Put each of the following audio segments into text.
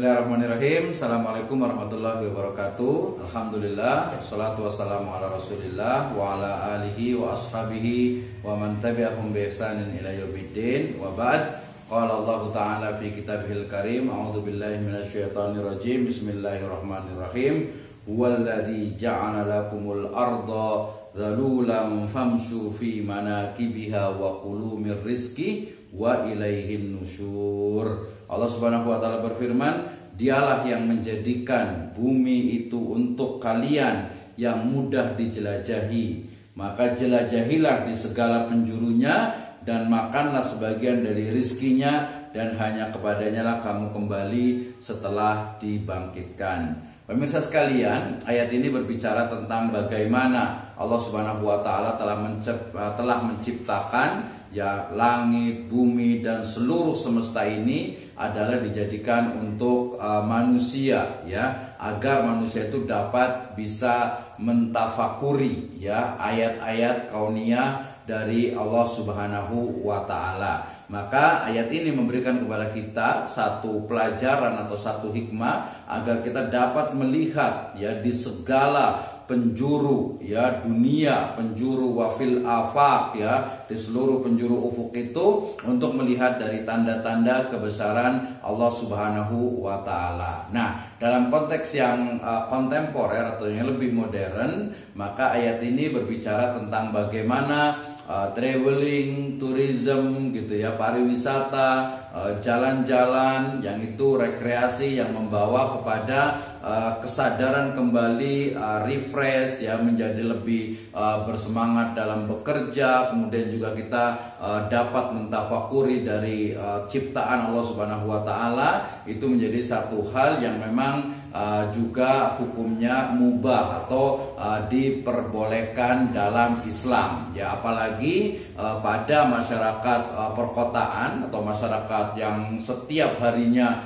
Bismillahirrahmanirrahim. Assalamualaikum warahmatullahi wabarakatuh. Alhamdulillah, wassalatu wassalamu ala rasulillah wa ala alihi wa ashabihi wa man tabi'ahum bi ihsanin ila yaumiddin. Wa ba'd. Qala Allah Ta'ala fi kitabihil karim, a'udzu billahi minasyaitonir rajim. Bismillahirrahmanirrahim. Huwallazi ja'ala lakumul arda dhalulan famshu fi manakibiha wa kulu mir rizqi wa ilaihin nusyur. Allah Subhanahu wa taala berfirman, Dialah yang menjadikan bumi itu untuk kalian yang mudah dijelajahi. Maka jelajahilah di segala penjurunya dan makanlah sebagian dari rizkinya, dan hanya kepadanya lah kamu kembali setelah dibangkitkan. Pemirsa sekalian, ayat ini berbicara tentang bagaimana Allah Subhanahu wa taala telah menciptakan langit, bumi dan seluruh semesta ini adalah dijadikan untuk manusia, agar manusia itu dapat bisa mentafakuri ayat-ayat kauniyah dari Allah Subhanahu wa taala. Maka ayat ini memberikan kepada kita satu pelajaran atau satu hikmah agar kita dapat melihat di segala penjuru dunia, penjuru wafil afaq di seluruh penjuru ufuk itu, untuk melihat dari tanda-tanda kebesaran Allah Subhanahu wa taala. Nah, dalam konteks yang kontemporer atau yang lebih modern, maka ayat ini berbicara tentang bagaimana traveling, tourism pariwisata, jalan-jalan yang itu rekreasi yang membawa kepada kesadaran kembali, refresh menjadi lebih bersemangat dalam bekerja. Kemudian juga kita dapat mentafakuri dari ciptaan Allah Subhanahu wa taala. Itu menjadi satu hal yang memang juga hukumnya mubah atau diperbolehkan dalam Islam. Apalagi pada masyarakat perkotaan atau masyarakat yang setiap harinya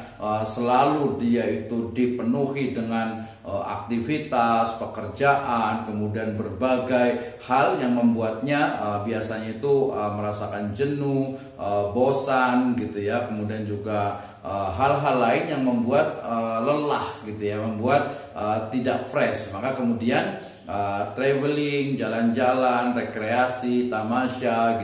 selalu dia itu dipenuhi dengan aktivitas, pekerjaan, kemudian berbagai hal yang membuatnya biasanya itu merasakan jenuh, bosan kemudian juga hal-hal lain yang membuat lelah membuat tidak fresh. Maka kemudian traveling, jalan-jalan, rekreasi, tamasya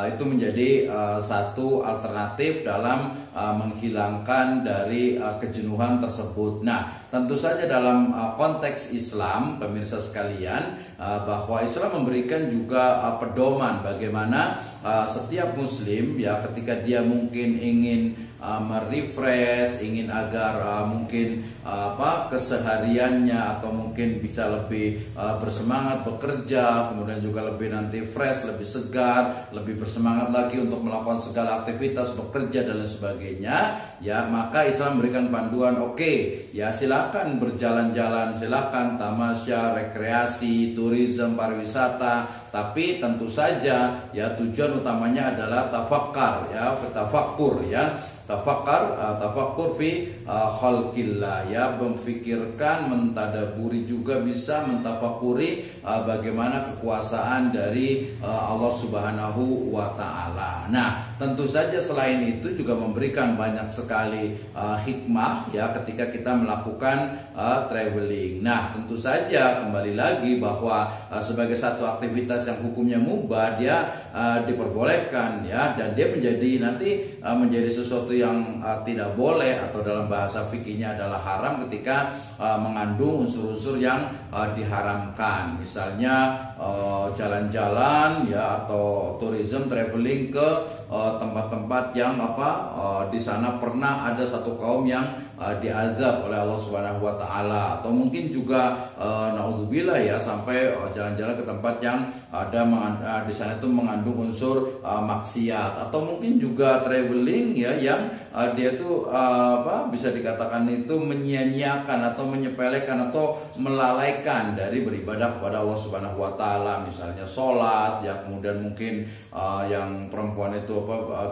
itu menjadi satu alternatif dalam menghilangkan dari kejenuhan tersebut. Nah, tentu saja dalam konteks Islam, pemirsa sekalian, bahwa Islam memberikan juga pedoman bagaimana setiap muslim ketika dia mungkin ingin merefresh, ingin agar mungkin kesehariannya atau mungkin bisa lebih bersemangat bekerja, kemudian juga lebih nanti fresh, lebih segar, lebih bersemangat lagi untuk melakukan segala aktivitas bekerja dan lain sebagainya, maka Islam memberikan panduan, silakan berjalan-jalan, silakan tamasya, rekreasi, tourism, pariwisata, tapi tentu saja tujuan utamanya adalah tafakkar, tafakkur fi khalqillah, memfikirkan, mentadaburi, juga bisa mentafakuri bagaimana kekuasaan dari Allah Subhanahu wa taala. Nah, tentu saja selain itu juga memberikan banyak sekali hikmah ketika kita melakukan traveling. Nah, tentu saja kembali lagi bahwa sebagai satu aktivitas yang hukumnya mubah, dia diperbolehkan dan dia menjadi sesuatu yang tidak boleh, atau dalam bahasa fikihnya adalah haram ketika mengandung unsur-unsur yang diharamkan. Misalnya jalan-jalan atau tourism, traveling ke tempat-tempat yang di sana pernah ada satu kaum yang diazab oleh Allah Subhanahu wa taala, atau mungkin juga naudzubillah sampai jalan-jalan ke tempat yang ada di sana itu mengandung unsur maksiat, atau mungkin juga traveling yang dia tuh bisa dikatakan itu menyia-nyiakan atau menyepelekan atau melalaikan dari beribadah kepada Allah Subhanahu wa taala, misalnya sholat, kemudian mungkin yang perempuan itu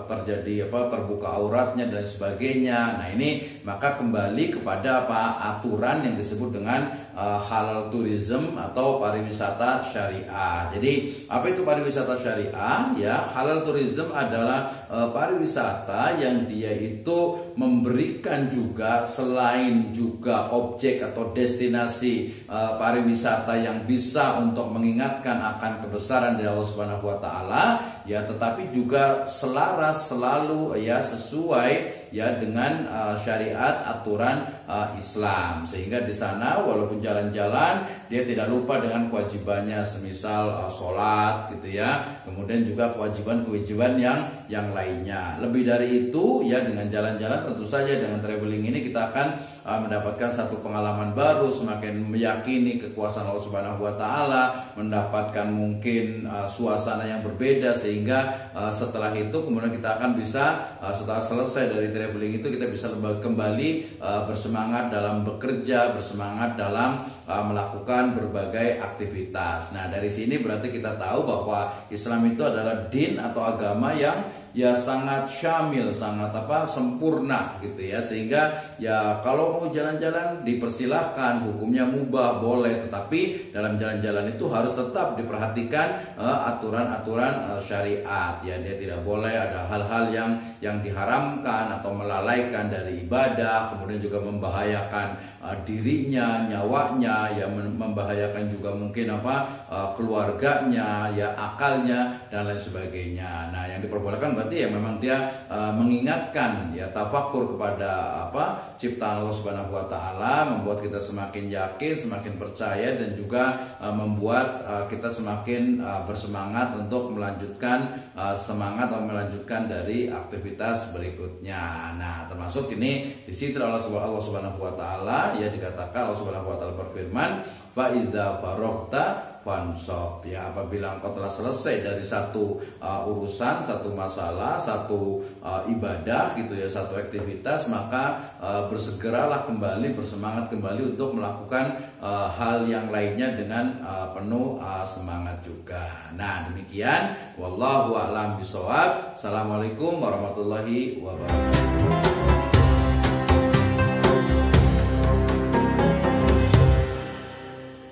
terjadi terbuka auratnya dan sebagainya. Nah, ini maka kembali kepada aturan yang disebut dengan halal tourism atau pariwisata syariah. Jadi apa itu pariwisata syariah? Ya, halal tourism adalah pariwisata yang dia itu memberikan juga selain juga objek atau destinasi pariwisata yang bisa untuk mengingatkan akan kebesaran dari Allah Subhanahu wa taala, ya, tetapi juga selaras selalu ya sesuai ya dengan syariat aturan Islam, sehingga di sana walaupun jalan-jalan dia tidak lupa dengan kewajibannya, semisal sholat gitu ya, kemudian juga kewajiban-kewajiban yang lainnya. Lebih dari itu ya, dengan jalan-jalan tentu saja dengan traveling ini kita akan mendapatkan satu pengalaman baru, semakin meyakini kekuasaan Allah Subhanahu wa taala, mendapatkan mungkin suasana yang berbeda, sehingga setelah itu kemudian kita akan bisa setelah selesai dari traveling itu kita bisa kembali bersemangat dalam bekerja, bersemangat dalam melakukan berbagai aktivitas. Nah, dari sini berarti kita tahu bahwa Islam itu adalah din atau agama yang ya sangat syamil, sangat sempurna gitu ya, sehingga ya kalau mau jalan-jalan dipersilahkan, hukumnya mubah, boleh, tetapi dalam jalan-jalan itu harus tetap diperhatikan aturan-aturan syariat ya. Dia tidak boleh ada hal-hal yang diharamkan atau melalaikan dari ibadah, kemudian juga membahayakan dirinya, nyawanya, ya membahayakan juga mungkin keluarganya, ya akalnya dan lain sebagainya. Nah, yang diperbolehkan berarti ya memang dia mengingatkan ya, tafakur kepada ciptaan Allah Subhanahu wa taala, membuat kita semakin yakin, semakin percaya, dan juga membuat kita semakin bersemangat untuk melanjutkan semangat atau melanjutkan dari aktivitas berikutnya. Nah, termasuk ini di situ Allah Subhanahu wa taala ya, dikatakan Allah Subhanahu wa taala berfirman, fa idza faragta fansab, ya, apabila engkau telah selesai dari satu urusan, satu masalah, satu ibadah gitu ya, satu aktivitas, maka bersegeralah kembali, bersemangat kembali untuk melakukan hal yang lainnya dengan penuh semangat juga. Nah, demikian wallahu a'lam bishawab. Assalamualaikum warahmatullahi wabarakatuh.